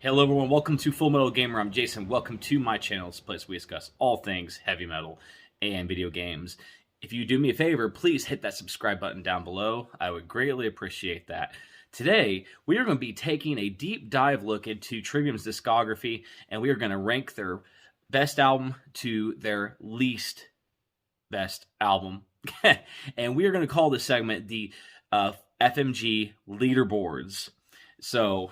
Hello everyone, welcome to Full Metal Gamer. I'm Jason. Welcome to my channel. It's a place we discuss all things heavy metal and video games. If you do me a favor, please hit that subscribe button down below. I would greatly appreciate that. Today, we are going to be taking a deep dive look into Trivium's discography, and we are going to rank their best album to their least best album. And we are going to call this segment the FMG Leaderboards. So,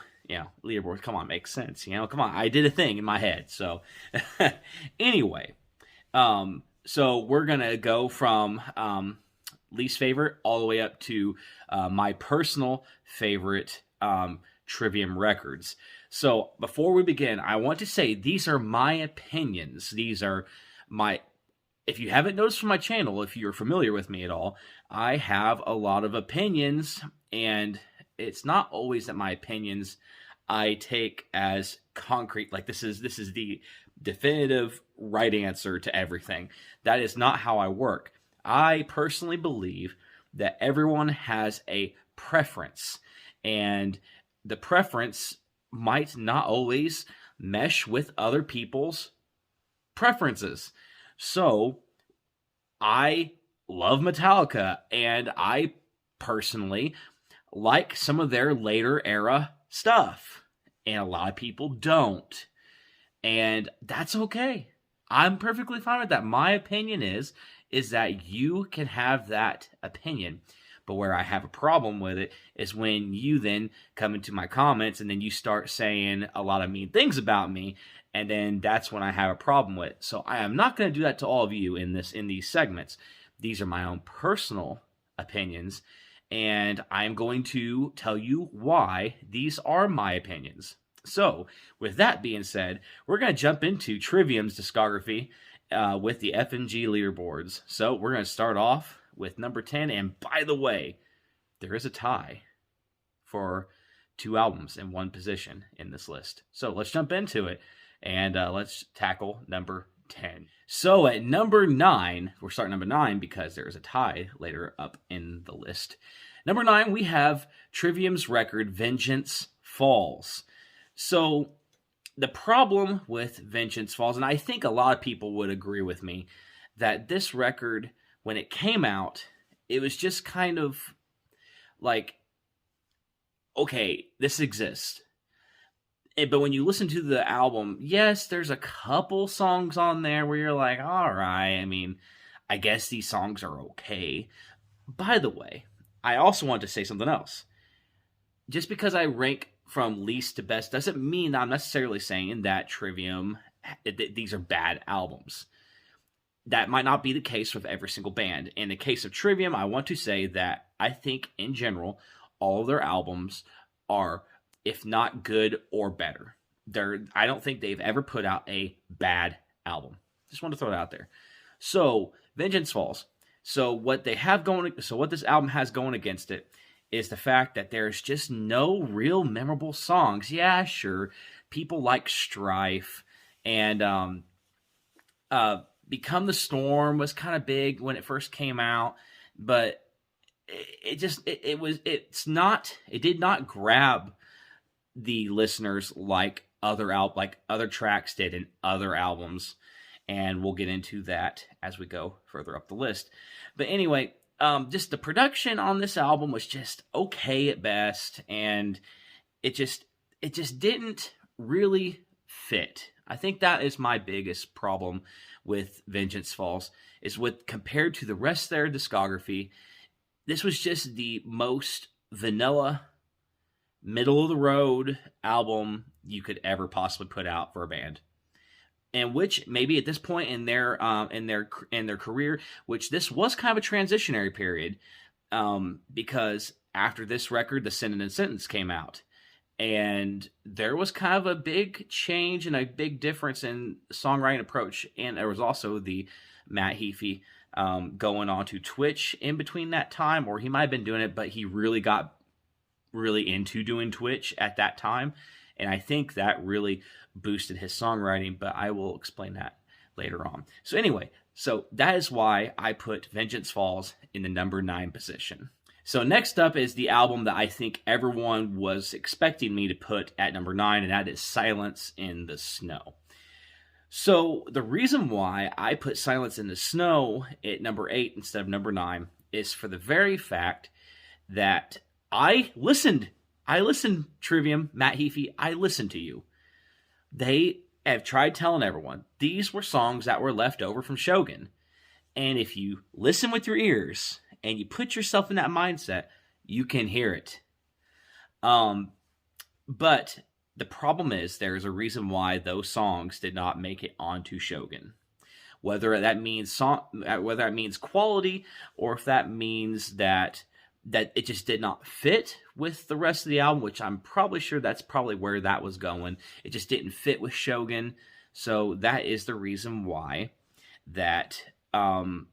leaderboards, come on, makes sense. Come on, I did a thing in my head. So, anyway, so we're going to go from least favorite all the way up to my personal favorite Trivium records. So, before we begin, I want to say these are my opinions. These are my... If you haven't noticed from my channel, if you're familiar with me at all, I have a lot of opinions, and it's not always that my opinions I take as concrete, like this is the definitive right answer to everything. That is not how I work. I personally believe that everyone has a preference, and the preference might not always mesh with other people's preferences. So, I love Metallica, and I personally like some of their later era stuff, and a lot of people don't, and that's okay. I'm perfectly fine with that. My opinion is that you can have that opinion, but where I have a problem with it is when you then come into my comments and then you start saying a lot of mean things about me, and then that's when I have a problem with it. So I am not going to do that to all of you in these segments. These are my own personal opinions, and I'm going to tell you why these are my opinions. So, with that being said, we're going to jump into Trivium's discography with the FMG leaderboards. So, we're going to start off with number 10, and by the way, there is a tie for 2 albums in one position in this list. So, let's jump into it, and let's tackle number 10. So, at number 9, we're starting number 9 because there is a tie later up in the list. Number 9, we have Trivium's record, Vengeance Falls. So, the problem with Vengeance Falls, and I think a lot of people would agree with me, that this record, when it came out, it was just kind of like, okay, this exists. But when you listen to the album, yes, there's a couple songs on there where you're like, all right, I mean, I guess these songs are okay. By the way, I also want to say something else. Just because I rank from least to best doesn't mean that I'm necessarily saying that Trivium, these are bad albums. That might not be the case with every single band. In the case of Trivium, I want to say that I think, in general, all of their albums are, if not good, or better. I don't think they've ever put out a bad album. Just want to throw it out there. So, Vengeance Falls. So what this album has going against it is the fact that there's just no real memorable songs. Yeah, sure, people like Strife, and Become the Storm was kind of big when it first came out, but it did not grab the listeners like other tracks did in other albums, and we'll get into that as we go further up the list. But anyway, just the production on this album was just okay at best, and it just didn't really fit. I think that is my biggest problem with Vengeance Falls, is compared to the rest of their discography, this was just the most vanilla, middle-of-the-road album you could ever possibly put out for a band. And which, maybe at this point in their career, which this was kind of a transitionary period, because after this record, The Sin and Sentence came out. And there was kind of a big change and a big difference in songwriting approach. And there was also the Matt Heafy going on to Twitch in between that time, or he might have been doing it, but he really got into doing Twitch at that time. And I think that really boosted his songwriting, but I will explain that later on. So anyway, that is why I put Vengeance Falls in the number 9 position. So next up is the album that I think everyone was expecting me to put at number 9, and that is Silence in the Snow. So the reason why I put Silence in the Snow at number 8 instead of number 9 is for the very fact that I listened, Trivium, Matt Heafy, I listened to you. They have tried telling everyone these were songs that were left over from Shogun. And if you listen with your ears and you put yourself in that mindset, you can hear it. But the problem is there's a reason why those songs did not make it onto Shogun. Whether that means quality, or if that means that it just did not fit with the rest of the album, which I'm probably sure that's probably where that was going. It just didn't fit with Shogun. So that is the reason why that I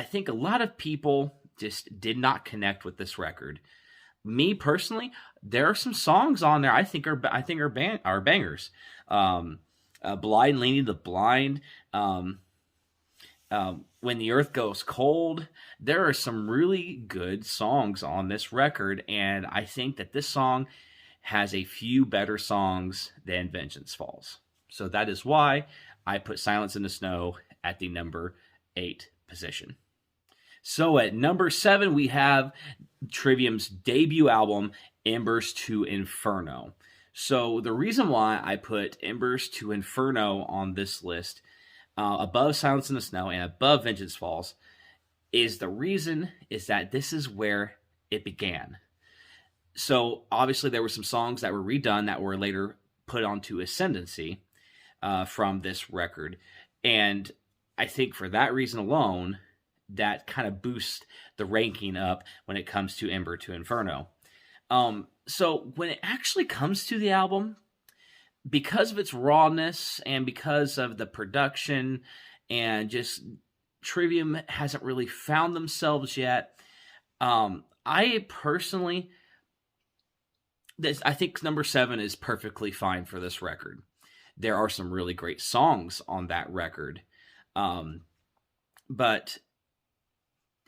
think a lot of people just did not connect with this record. Me personally, there are some songs on there I think are bangers. Blind Leading the Blind, When the Earth Goes Cold. There are some really good songs on this record, and I think that this song has a few better songs than Vengeance Falls. So that is why I put Silence in the Snow at the number 8 position. So at number 7, we have Trivium's debut album, Embers to Inferno. So the reason why I put Embers to Inferno on this list, above Silence in the Snow and above Vengeance Falls, is that this is where it began. So obviously there were some songs that were redone that were later put onto Ascendancy from this record. And I think for that reason alone, that kind of boosts the ranking up when it comes to Ember to Inferno. So when it actually comes to the album, because of its rawness and because of the production and just Trivium hasn't really found themselves yet, I personally, I think number 7 is perfectly fine for this record. There are some really great songs on that record, but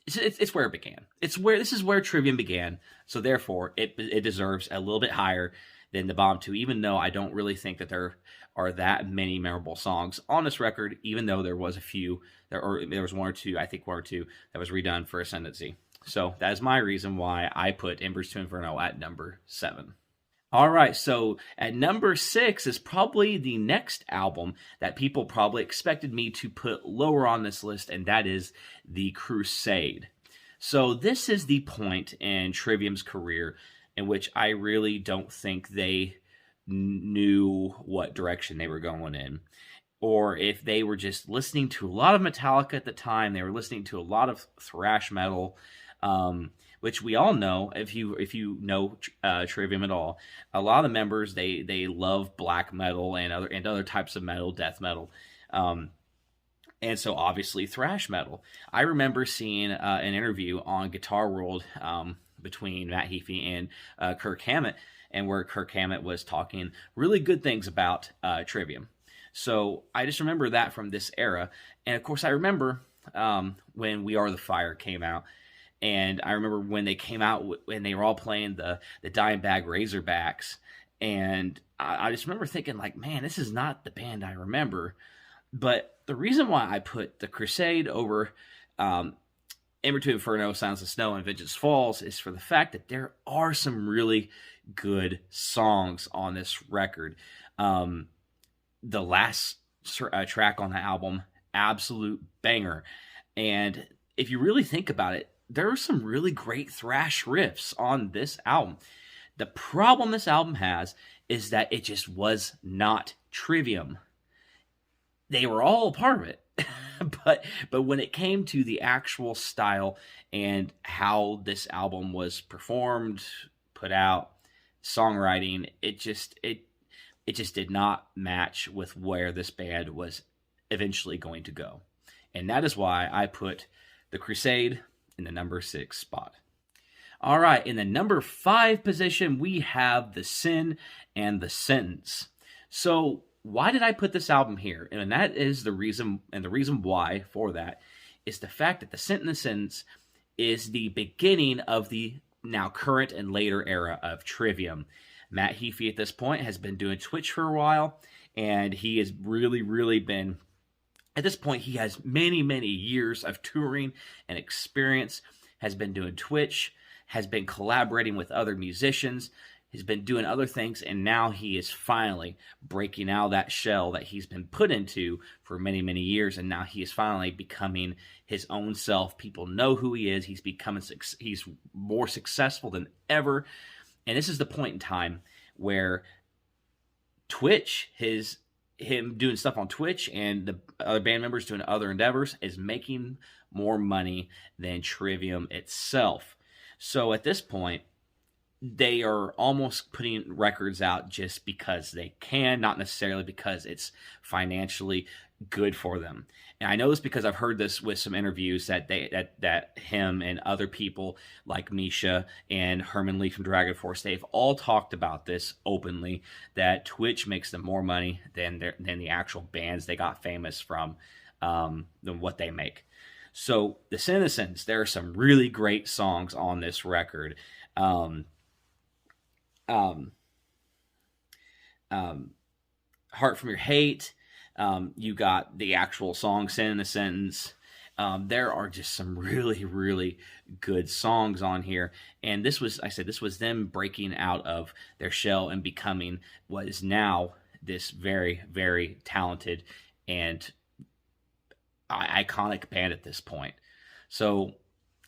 it's where it began. This is where Trivium began, so therefore it deserves a little bit higher than the bottom 2, even though I don't really think that there are that many memorable songs on this record, even though there was a few, there was one or two that was redone for Ascendancy. So that is my reason why I put Embers to Inferno at number 7. All right, so at number 6 is probably the next album that people probably expected me to put lower on this list, and that is The Crusade. So this is the point in Trivium's career in which I really don't think they knew what direction they were going in, or if they were just listening to a lot of Metallica at the time. They were listening to a lot of thrash metal, which we all know, if you know Trivium at all, a lot of the members they love black metal and other types of metal, death metal, and so obviously thrash metal. I remember seeing an interview on Guitar World between Matt Heafy and Kirk Hammett, and where Kirk Hammett was talking really good things about Trivium. So I just remember that from this era, and of course I remember when We Are the Fire came out. And I remember when they came out, when they were all playing the Dimebag Razorbacks, and I just remember thinking, like, man, this is not the band I remember. But the reason why I put The Crusade over Ember to Inferno, Silence in the Snow, and Vengeance Falls is for the fact that there are some really good songs on this record. The last track on the album, absolute banger. And if you really think about it, there are some really great thrash riffs on this album. The problem this album has is that it just was not Trivium. They were all a part of it. but when it came to the actual style and how this album was performed, put out, songwriting, it just did not match with where this band was eventually going to go. And that is why I put The Crusade in the number 6 spot. All right, in the number 5 position, we have The Sin and the Sentence. So why did I put this album here? And that is the reason why for that is the fact that The Sin and the Sentence is the beginning of the now current and later era of Trivium. Matt Heafy at this point has been doing Twitch for a while, and he has really been, at this point, he has many years of touring and experience, has been doing Twitch, has been collaborating with other musicians, has been doing other things, and now he is finally breaking out of that shell that he's been put into for many years, and now he is finally becoming his own self. People know who he is. He's more successful than ever, and this is the point in time where Twitch, him doing stuff on Twitch and the other band members doing other endeavors, is making more money than Trivium itself. So at this point, they are almost putting records out just because they can, not necessarily because it's financially good for them. And I know this because I've heard this with some interviews that that him and other people like Misha and Herman Lee from Dragon Force, they've all talked about this openly, that Twitch makes them more money than the actual bands they got famous from, than what they make. So the Citizens, there are some really great songs on this record. Heart from Your Hate. You got the actual song Sin in a Sentence. There are just some really good songs on here. And this was them breaking out of their shell and becoming what is now this very talented and iconic band at this point. So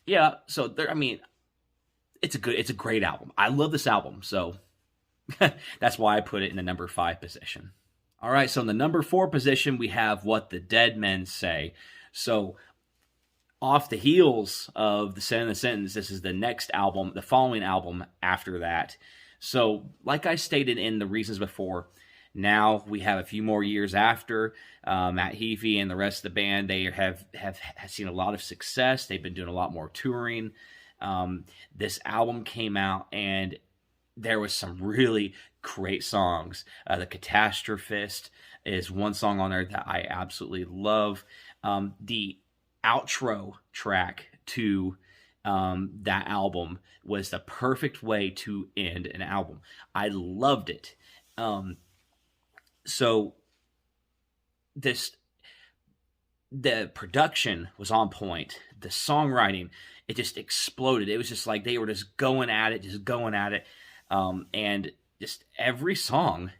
yeah, so there, I mean, it's a great album. I love this album, so that's why I put it in the number 5 position. All right, so in the number 4 position, we have What the Dead Men Say. So off the heels of The Sin in the Sentence, this is the next album, the following album after that. So like I stated in the reasons before, now we have a few more years after Matt Heafy and the rest of the band. They have seen a lot of success. They've been doing a lot more touring. This album came out, and there was some really great songs. The Catastrophist is one song on there that I absolutely love. The outro track to that album was the perfect way to end an album. I loved it. So the production was on point. The songwriting, it just exploded. It was just like they were just going at it. And just every song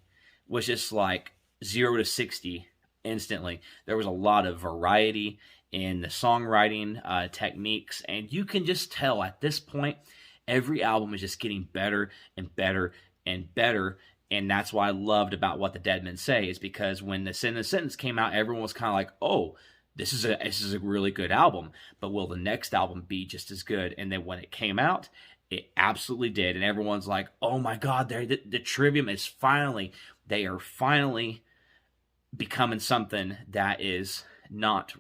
was just like 0 to 60 instantly. There was a lot of variety in the songwriting techniques, and you can just tell at this point, every album is just getting better and better and better. And that's what I loved about What the Dead Men Say, is because when The Sin in the Sentence came out, everyone was kind of like, oh, this is a really good album, but will the next album be just as good? And then when it came out, it absolutely did. And everyone's like, oh my God, the Trivium is finally becoming something that is not,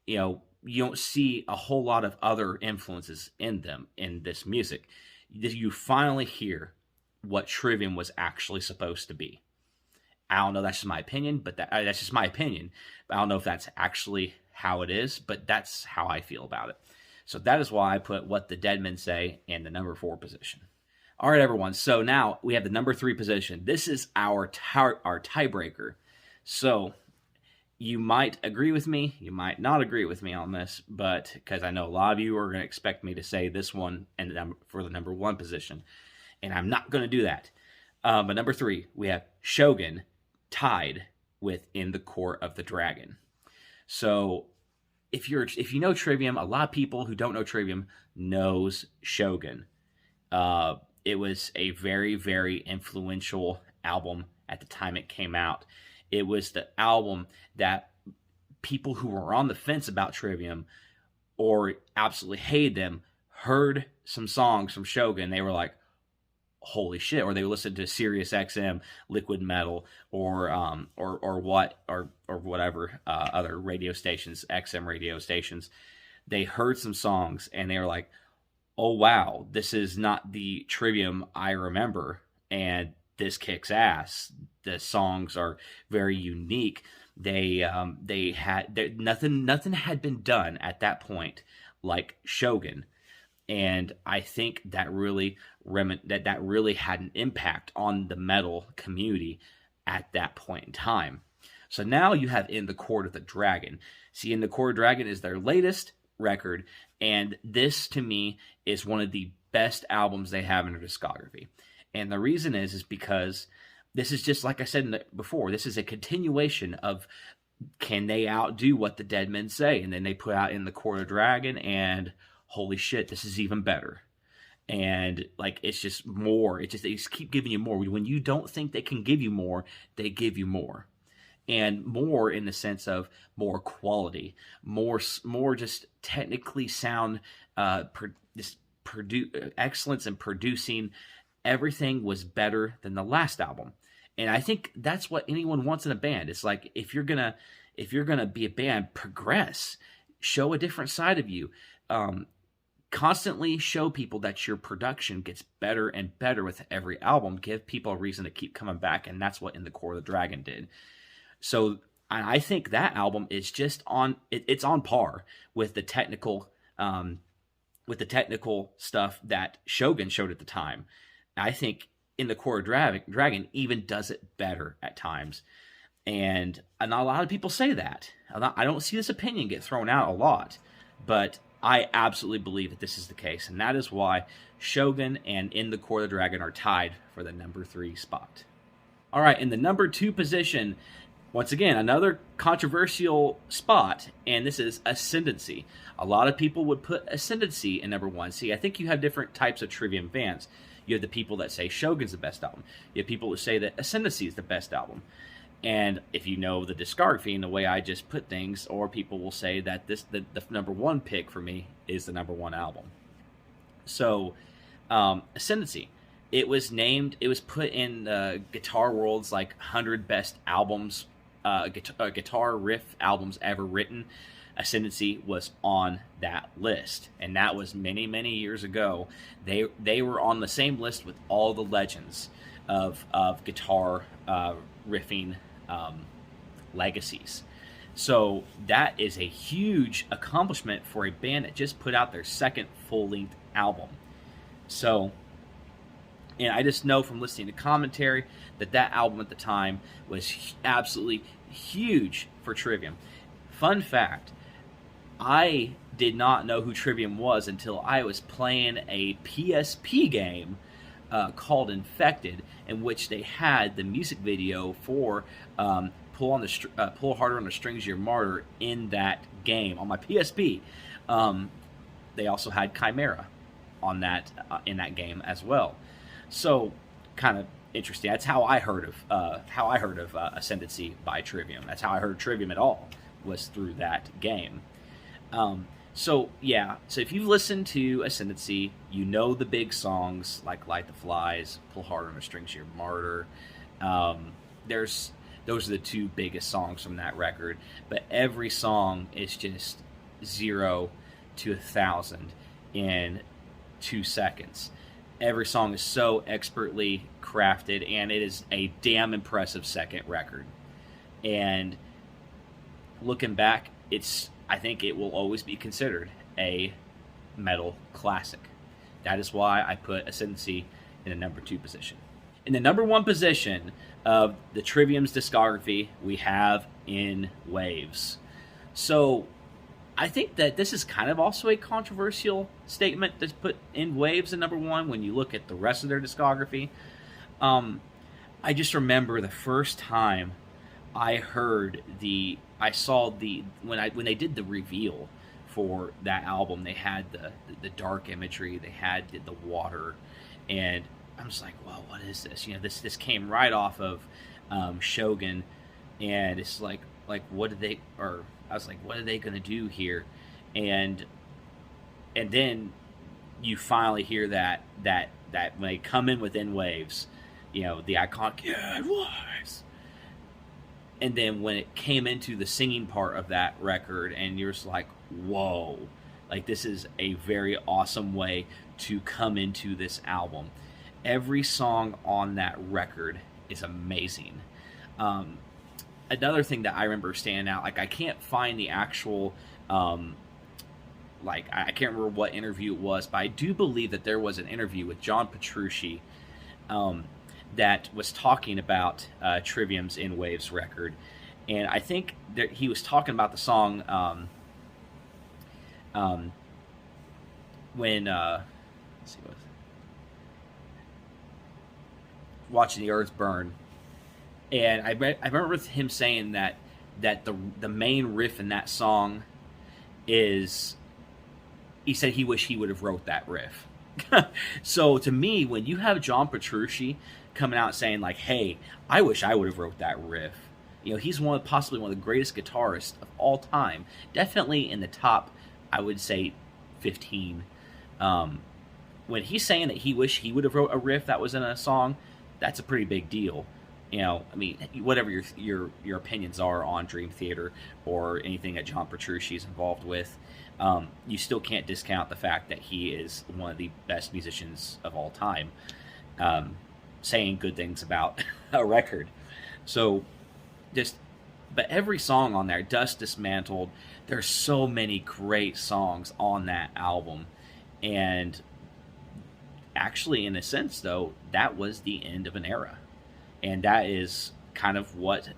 you don't see a whole lot of other influences in them in this music. You finally hear what Trivium was actually supposed to be. I don't know, that's just my opinion, but that's just my opinion. I don't know if that's actually how it is, but that's how I feel about it. So that is why I put What the Dead Men Say in the number 4 position. All right, everyone. So now we have the number 3 position. This is our tiebreaker. So you might agree with me, you might not agree with me on this, but because I know a lot of you are going to expect me to say this one and for the number 1 position, and I'm not going to do that. But number 3, we have Shogun tied with In the Court of the Dragon. So if you know Trivium, a lot of people who don't know Trivium knows Shogun. It was a very influential album at the time it came out. It was the album that people who were on the fence about Trivium or absolutely hated them heard some songs from Shogun. They were like, holy shit, or they listened to Sirius XM Liquid Metal or whatever other radio stations, XM radio stations. They heard some songs and they were like, oh wow, this is not the Trivium I remember, and this kicks ass. The songs are very unique. Nothing had been done at that point like Shogun. And I think that really that really had an impact on the metal community at that point in time. So now you have In the Court of the Dragon. See, In the Court of the Dragon is their latest record, and this to me is one of the best albums they have in their discography. And the reason is because this is just like I said before, this is a continuation of can they outdo what the Dead Men say? And then they put out In the Court of the Dragon, and holy shit, this is even better. And like it's just more. It's just they just keep giving you more. When you don't think they can give you more, they give you more. And more in the sense of more quality, more just technically sound, excellence in producing. Everything was better than the last album, and I think that's what anyone wants in a band. It's like if you're gonna be a band, progress, show a different side of you. Constantly show people that your production gets better and better with every album. Give people a reason to keep coming back, and that's what In the Court of the Dragon did. So I think that album is just on. It's on par with the technical stuff that Shogun showed at the time. I think In the Court of Dragon even does it better at times, and not a lot of people say that. I don't see this opinion get thrown out a lot, but I absolutely believe that this is the case, and that is why Shogun and In the Court of the Dragon are tied for the number 3 spot. All right, in the number 2 position, once again, another controversial spot, and this is Ascendancy. A lot of people would put Ascendancy in number 1. See, I think you have different types of Trivium fans. You have the people that say Shogun's the best album. You have people who say that Ascendancy is the best album. And if you know the discography and the way I just put things, or people will say that the number 1 pick for me is the number 1 album. So, Ascendancy. It was put in Guitar World's like 100 best albums, guitar riff albums ever written. Ascendancy was on that list, and that was many, many years ago. They were on the same list with all the legends of guitar riffing legacies. So that is a huge accomplishment for a band that just put out their second full-length album. So, and I just know from listening to commentary that album at the time was absolutely huge for Trivium. Fun fact, I did not know who Trivium was until I was playing a PSP game called Infected, in which they had the music video for Pull Harder on the Strings Your Martyr in that game on my PSP. They also had Chimera on that in that game as well. So kind of interesting. That's how I heard of Ascendancy by Trivium. That's how I heard Trivium at all, was through that game. So if you've listened to Ascendancy, you know the big songs like Light the Flies, Pull Harder on the Strings Your Martyr. Those are the 2 biggest songs from that record, but every song is just 0 to 1,000 in 2 seconds. Every song is so expertly crafted, and it is a damn impressive second record. And looking back, I think it will always be considered a metal classic. That is why I put Ascendancy in the number 2 position. In the number 1 position of the Trivium's discography, we have In Waves. So I think that this is kind of also a controversial statement to put In Waves in number 1 when you look at the rest of their discography. I just remember the first time I saw when they did the reveal for that album, they had the dark imagery, they had the water, and I'm just like, well, what is this? This came right off of Shogun, and it's like what did they? Or I was like, what are they gonna do here? And then you finally hear that when they come in with In Waves, the iconic "Yeah, it was." And then when it came into the singing part of that record, and you're just like, whoa, like this is a very awesome way to come into this album. Every song on that record is amazing. Another thing that I remember standing out, like I can't find the actual like, I can't remember what interview it was, but I do believe that there was an interview with John Petrucci that was talking about Trivium's In Waves record. And I think that he was talking about the song when let's see what, watching the earth burn. And I remember him saying that the main riff in that song is, he said he wished he would have wrote that riff. So to me, when you have John Petrucci coming out saying like, "Hey, I wish I would have wrote that riff," you know, he's possibly one of the greatest guitarists of all time. Definitely in the top, I would say, 15. When he's saying that he wished he would have wrote a riff that was in a song, that's a pretty big deal. You know, I mean, whatever your opinions are on Dream Theater or anything that John Petrucci is involved with, you still can't discount the fact that he is one of the best musicians of all time, saying good things about a record. So, but every song on there, Dust Dismantled, there's so many great songs on that album. And actually, in a sense, though, that was the end of an era. And that is kind of what,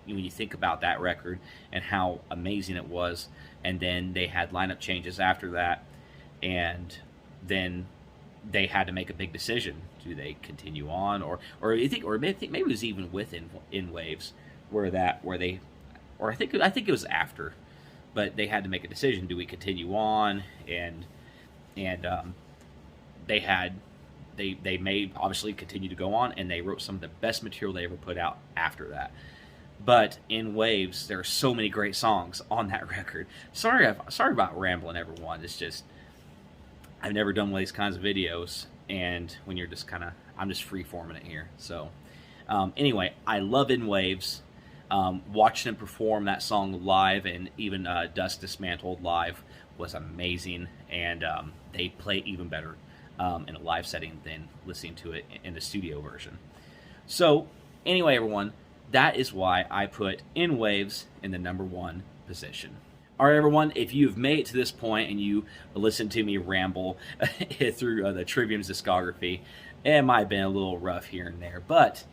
when you think about that record and how amazing it was, and then they had lineup changes after that, and then they had to make a big decision: do they continue on, or maybe it was even within In Waves, I think it was after, but they had to make a decision: do we continue on? And they may obviously continue to go on, and they wrote some of the best material they ever put out after that. But In Waves, there are so many great songs on that record. Sorry about rambling, everyone. It's just, I've never done one of these kinds of videos, and when you're just I'm just free-forming it here. So anyway, I love In Waves. Watching them perform that song live, and even Dust Dismantled live, was amazing, and they play even better in a live setting than listening to it in the studio version. So anyway, everyone, that is why I put In Waves in the #1 position. All right, everyone, if you've made it to this point and you listened to me ramble through the Trivium's discography, it might have been a little rough here and there, but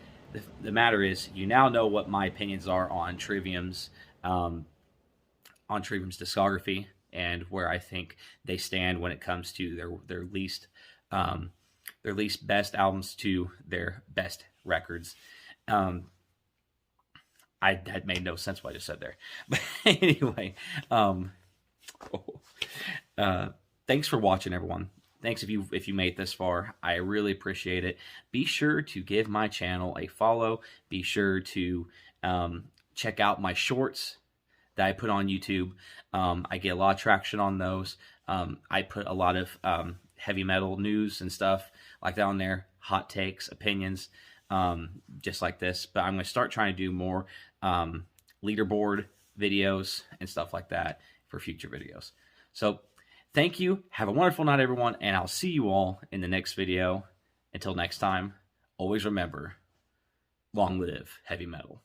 the matter is, you now know what my opinions are on Trivium's discography, and where I think they stand when it comes to their least best albums to their best records. That made no sense what I just said there. But anyway, thanks for watching, everyone. Thanks if you made it this far. I really appreciate it. Be sure to give my channel a follow. Be sure to check out my shorts that I put on YouTube. I get a lot of traction on those. I put a lot of heavy metal news and stuff like that on there, hot takes, opinions, just like this. But I'm going to start trying to do more leaderboard videos and stuff like that for future videos. So thank you. Have a wonderful night, everyone, and I'll see you all in the next video. Until next time, always remember, long live heavy metal.